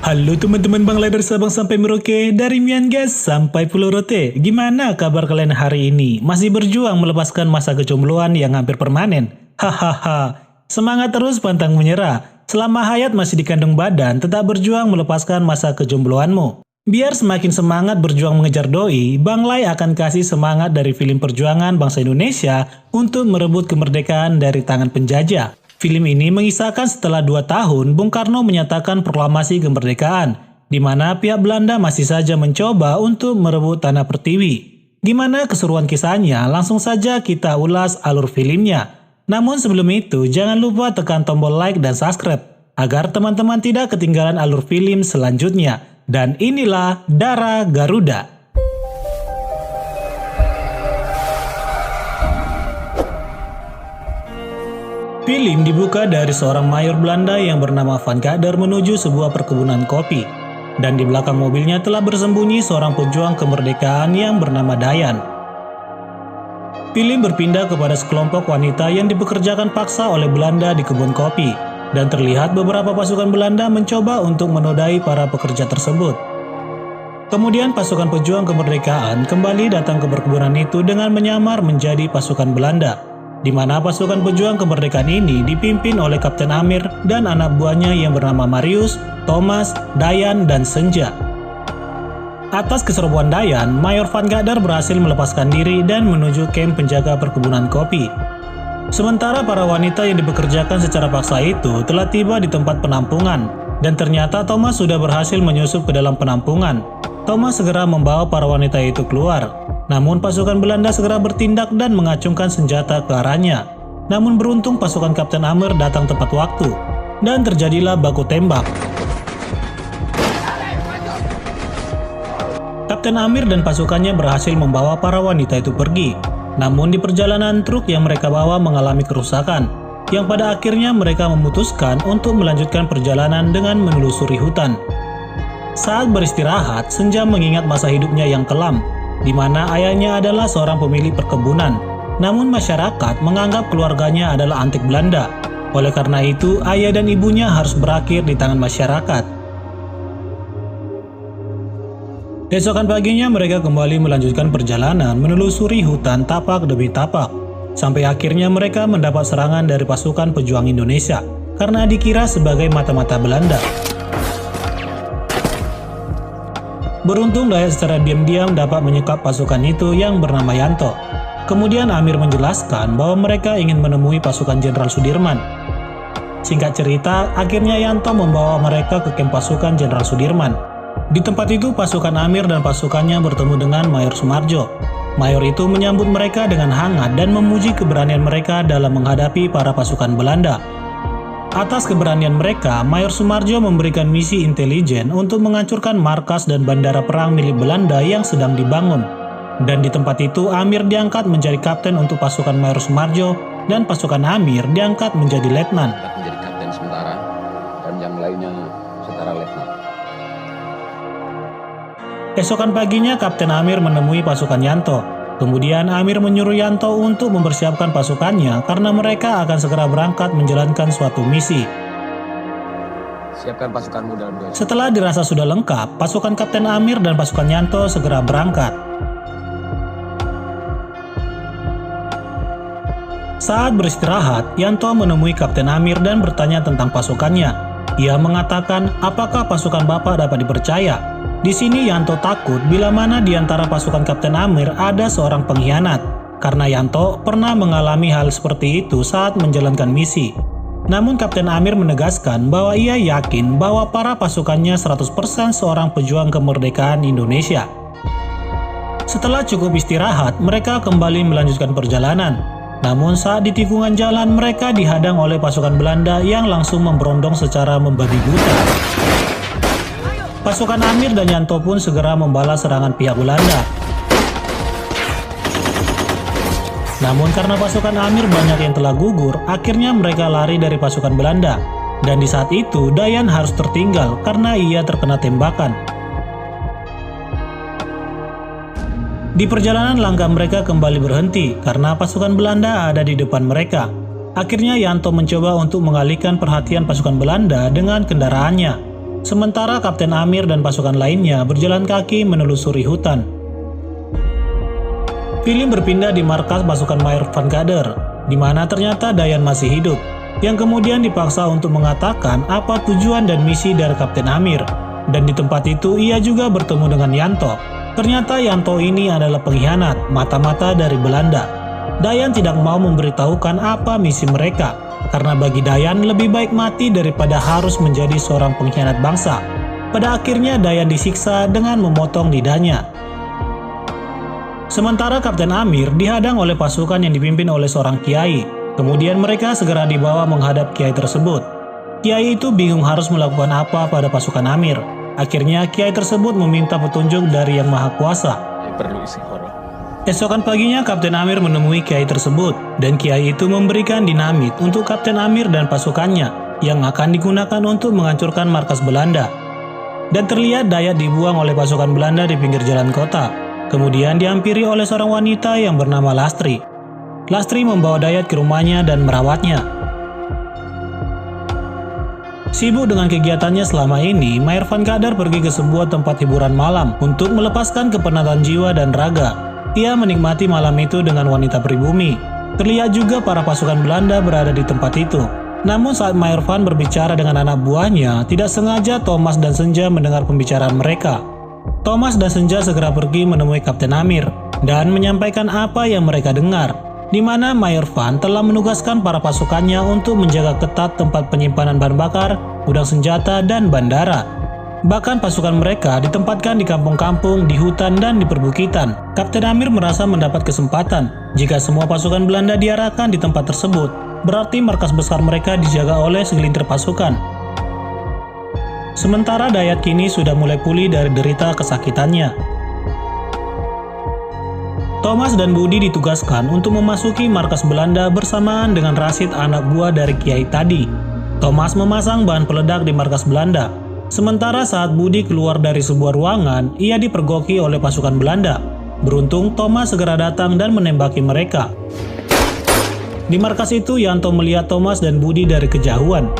Halo teman-teman Bang dari Sabang sampai Merauke, dari Myangas sampai Pulau Rote. Gimana kabar kalian hari ini? Masih berjuang melepaskan masa kejombloan yang hampir permanen? Hahaha. Semangat terus, pantang menyerah. Selama hayat masih dikandung badan, tetap berjuang melepaskan masa kejombloanmu. Biar semakin semangat berjuang mengejar doi, Bang Lai akan kasih semangat dari film perjuangan bangsa Indonesia untuk merebut kemerdekaan dari tangan penjajah. Film ini mengisahkan setelah 2 tahun, Bung Karno menyatakan proklamasi kemerdekaan, di mana pihak Belanda masih saja mencoba untuk merebut tanah Pertiwi. Gimana keseruan kisahnya? Langsung saja kita ulas alur filmnya. Namun sebelum itu, jangan lupa tekan tombol like dan subscribe, agar teman-teman tidak ketinggalan alur film selanjutnya. Dan inilah Darah Garuda. Film dibuka dari seorang mayor Belanda yang bernama Van Gogh menuju sebuah perkebunan kopi. Dan di belakang mobilnya telah bersembunyi seorang pejuang kemerdekaan yang bernama Dayan. Film berpindah kepada sekelompok wanita yang dipekerjakan paksa oleh Belanda di kebun kopi. Dan terlihat beberapa pasukan Belanda mencoba untuk menodai para pekerja tersebut. Kemudian pasukan pejuang kemerdekaan kembali datang ke perkebunan itu dengan menyamar menjadi pasukan Belanda, di mana pasukan pejuang kemerdekaan ini dipimpin oleh Kapten Amir dan anak buahnya yang bernama Marius, Thomas, Dayan, dan Senja. Atas keserbuan Dayan, Mayor Van Gogh berhasil melepaskan diri dan menuju kamp penjaga perkebunan kopi. Sementara para wanita yang dipekerjakan secara paksa itu telah tiba di tempat penampungan, dan ternyata Thomas sudah berhasil menyusup ke dalam penampungan. Thomas segera membawa para wanita itu keluar. Namun pasukan Belanda segera bertindak dan mengacungkan senjata ke arahnya. Namun beruntung pasukan Kapten Amir datang tepat waktu, dan terjadilah baku tembak. Kapten Amir dan pasukannya berhasil membawa para wanita itu pergi. Namun di perjalanan truk yang mereka bawa mengalami kerusakan, yang pada akhirnya mereka memutuskan untuk melanjutkan perjalanan dengan menelusuri hutan. Saat beristirahat, Senja mengingat masa hidupnya yang kelam, di mana ayahnya adalah seorang pemilik perkebunan. Namun masyarakat menganggap keluarganya adalah antek Belanda. Oleh karena itu, ayah dan ibunya harus berakhir di tangan masyarakat. Esokan paginya mereka kembali melanjutkan perjalanan menelusuri hutan tapak demi tapak. Sampai akhirnya mereka mendapat serangan dari pasukan pejuang Indonesia karena dikira sebagai mata-mata Belanda. Beruntung Dayan secara diam-diam dapat menyekap pasukan itu yang bernama Yanto. Kemudian Amir menjelaskan bahwa mereka ingin menemui pasukan Jenderal Sudirman. Singkat cerita, akhirnya Yanto membawa mereka ke kamp pasukan Jenderal Sudirman. Di tempat itu pasukan Amir dan pasukannya bertemu dengan Mayor Sumarjo. Mayor itu menyambut mereka dengan hangat dan memuji keberanian mereka dalam menghadapi para pasukan Belanda. Atas keberanian mereka, Mayor Sumarjo memberikan misi intelijen untuk menghancurkan markas dan bandara perang milik Belanda yang sedang dibangun. Dan di tempat itu Amir diangkat menjadi kapten untuk pasukan Mayor Sumarjo dan pasukan Amir diangkat menjadi letnan. Menjadi kapten sementara dan yang lainnya setara letnan. Esokan paginya Kapten Amir menemui pasukan Yanto. Kemudian Amir menyuruh Yanto untuk mempersiapkan pasukannya karena mereka akan segera berangkat menjalankan suatu misi. Siapkan pasukanmu dalam 2 jam. Setelah dirasa sudah lengkap, pasukan Kapten Amir dan pasukan Yanto segera berangkat. Saat beristirahat, Yanto menemui Kapten Amir dan bertanya tentang pasukannya. Ia mengatakan, apakah pasukan Bapak dapat dipercaya? Di sini Yanto takut bila mana di antara pasukan Kapten Amir ada seorang pengkhianat, karena Yanto pernah mengalami hal seperti itu saat menjalankan misi. Namun Kapten Amir menegaskan bahwa ia yakin bahwa para pasukannya 100% seorang pejuang kemerdekaan Indonesia. Setelah cukup istirahat, mereka kembali melanjutkan perjalanan. Namun saat di tikungan jalan mereka dihadang oleh pasukan Belanda yang langsung memberondong secara membabi buta. Pasukan Amir dan Yanto pun segera membalas serangan pihak Belanda. Namun karena pasukan Amir banyak yang telah gugur, akhirnya mereka lari dari pasukan Belanda. Dan di saat itu Dayan harus tertinggal karena ia terkena tembakan. Di perjalanan langkah mereka kembali berhenti karena pasukan Belanda ada di depan mereka. Akhirnya Yanto mencoba untuk mengalihkan perhatian pasukan Belanda dengan kendaraannya. Sementara Kapten Amir dan pasukan lainnya berjalan kaki menelusuri hutan. Film berpindah di markas pasukan Mayor Van Kader, di mana ternyata Dayan masih hidup, yang kemudian dipaksa untuk mengatakan apa tujuan dan misi dari Kapten Amir. Dan di tempat itu ia juga bertemu dengan Yanto. Ternyata Yanto ini adalah pengkhianat, mata-mata dari Belanda. Dayan tidak mau memberitahukan apa misi mereka, karena bagi Dayan lebih baik mati daripada harus menjadi seorang pengkhianat bangsa. Pada akhirnya Dayan disiksa dengan memotong lidahnya. Sementara Kapten Amir dihadang oleh pasukan yang dipimpin oleh seorang kiai. Kemudian mereka segera dibawa menghadap kiai tersebut. Kiai itu bingung harus melakukan apa pada pasukan Amir. Akhirnya kiai tersebut meminta petunjuk dari Yang Maha Kuasa. Perlu istiqoroh. Esokan paginya Kapten Amir menemui kiai tersebut, dan kiai itu memberikan dinamit untuk Kapten Amir dan pasukannya yang akan digunakan untuk menghancurkan markas Belanda. Dan terlihat Dayat dibuang oleh pasukan Belanda di pinggir jalan kota. Kemudian dihampiri oleh seorang wanita yang bernama Lastri. Lastri membawa Dayat ke rumahnya dan merawatnya. Sibuk dengan kegiatannya selama ini, Mayor Van Kader pergi ke sebuah tempat hiburan malam untuk melepaskan kepenatan jiwa dan raga. Ia menikmati malam itu dengan wanita pribumi. Terlihat juga para pasukan Belanda berada di tempat itu. Namun saat Mayor Van berbicara dengan anak buahnya, tidak sengaja Thomas dan Senja mendengar pembicaraan mereka. Thomas dan Senja segera pergi menemui Kapten Amir dan menyampaikan apa yang mereka dengar, di mana Mayor Van telah menugaskan para pasukannya untuk menjaga ketat tempat penyimpanan bahan bakar, gudang senjata, dan bandara. Bahkan pasukan mereka ditempatkan di kampung-kampung, di hutan, dan di perbukitan. Kapten Amir merasa mendapat kesempatan. Jika semua pasukan Belanda diarahkan di tempat tersebut, berarti markas besar mereka dijaga oleh segelintir pasukan. Sementara Dayat kini sudah mulai pulih dari derita kesakitannya. Thomas dan Budi ditugaskan untuk memasuki markas Belanda bersamaan dengan Rashid, anak buah dari kiai tadi. Thomas memasang bahan peledak di markas Belanda. Sementara saat Budi keluar dari sebuah ruangan, ia dipergoki oleh pasukan Belanda. Beruntung Thomas segera datang dan menembaki mereka. Di markas itu Yanto melihat Thomas dan Budi dari kejauhan.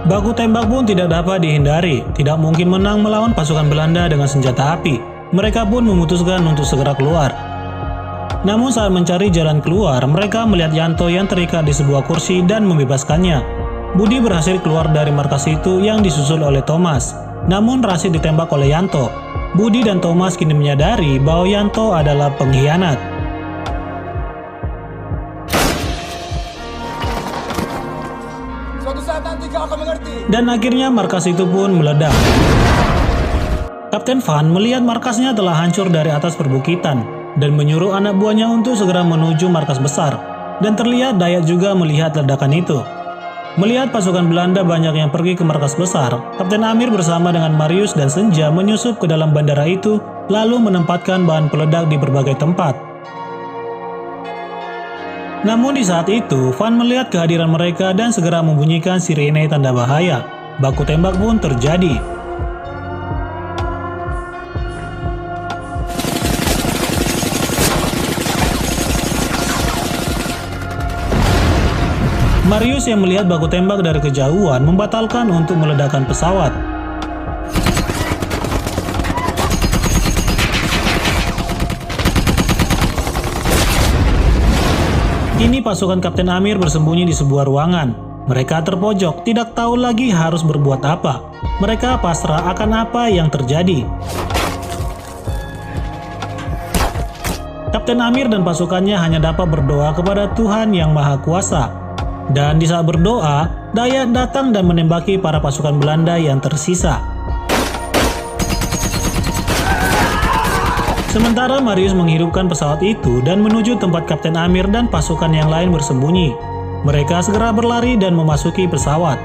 Baku tembak pun tidak dapat dihindari. Tidak mungkin menang melawan pasukan Belanda dengan senjata api. Mereka pun memutuskan untuk segera keluar. Namun saat mencari jalan keluar, mereka melihat Yanto yang terikat di sebuah kursi dan membebaskannya. Budi berhasil keluar dari markas itu yang disusul oleh Thomas. Namun Rashid ditembak oleh Yanto. Budi dan Thomas kini menyadari bahwa Yanto adalah pengkhianat. Suatu saat nanti kau akan mengerti. Dan akhirnya markas itu pun meledak. Kapten Van melihat markasnya telah hancur dari atas perbukitan dan menyuruh anak buahnya untuk segera menuju markas besar. Dan terlihat Dayat juga melihat ledakan itu. Melihat pasukan Belanda banyak yang pergi ke markas besar, Kapten Amir bersama dengan Marius dan Senja menyusup ke dalam bandara itu lalu menempatkan bahan peledak di berbagai tempat. Namun di saat itu, Van melihat kehadiran mereka dan segera membunyikan sirene tanda bahaya. Baku tembak pun terjadi. Marius yang melihat baku tembak dari kejauhan membatalkan untuk meledakkan pesawat. Kini pasukan Kapten Amir bersembunyi di sebuah ruangan. Mereka terpojok, tidak tahu lagi harus berbuat apa. Mereka pasrah akan apa yang terjadi. Kapten Amir dan pasukannya hanya dapat berdoa kepada Tuhan Yang Maha Kuasa. Dan di saat berdoa, Dayat datang dan menembaki para pasukan Belanda yang tersisa. Sementara Marius menghidupkan pesawat itu dan menuju tempat Kapten Amir dan pasukan yang lain bersembunyi. Mereka segera berlari dan memasuki pesawat,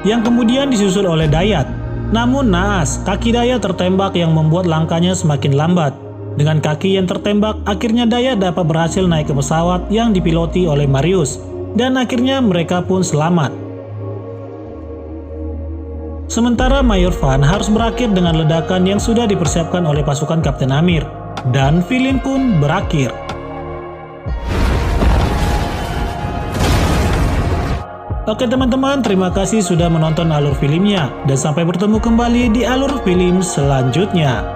yang kemudian disusul oleh Dayat. Namun naas, kaki Dayat tertembak yang membuat langkahnya semakin lambat. Dengan kaki yang tertembak, akhirnya Dayat dapat berhasil naik ke pesawat yang dipiloti oleh Marius. Dan akhirnya mereka pun selamat. Sementara Mayor Van harus berakhir dengan ledakan yang sudah dipersiapkan oleh pasukan Kapten Amir. Dan film pun berakhir. Oke teman-teman, terima kasih sudah menonton alur filmnya, dan sampai bertemu kembali di alur film selanjutnya.